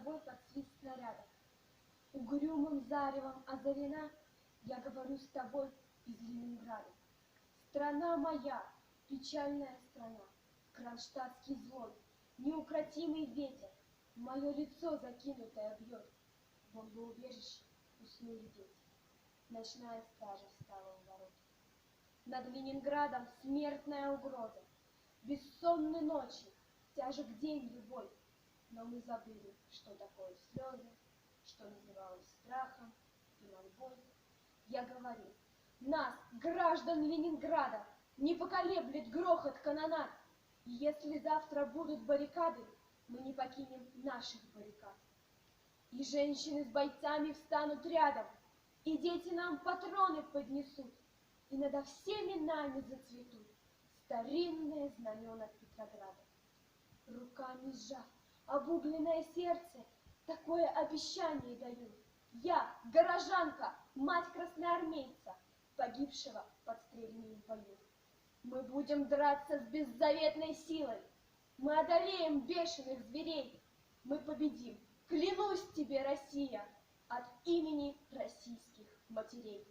тобой под свист снаряда. Угрюмым заревом озарена, я говорю с тобой из Ленинграда. Страна моя, печальная страна, кронштадтский звон, неукротимый ветер, мое лицо закинутое бьет. В бомбоубежище уснули дети, ночная стража встала у ворот. Над Ленинградом смертная угроза, бессонны ночи, тяжек день любой. Но мы забыли, что такое слезы, что называлось страхом и мольбой. Я говорю, нас, граждан Ленинграда, не поколеблет грохот канонад. И если завтра будут баррикады, мы не покинем наших баррикад. И женщины с бойцами встанут рядом, и дети нам патроны поднесут, и надо всеми нами зацветут старинные знамена Петрограда. Руками сжав обугленное сердце, такое обещание даю. Я, горожанка, мать красноармейца, погибшего под стрельбами в бою. Мы будем драться с беззаветной силой, мы одолеем бешеных зверей, мы победим, клянусь тебе, Россия, от имени российских матерей.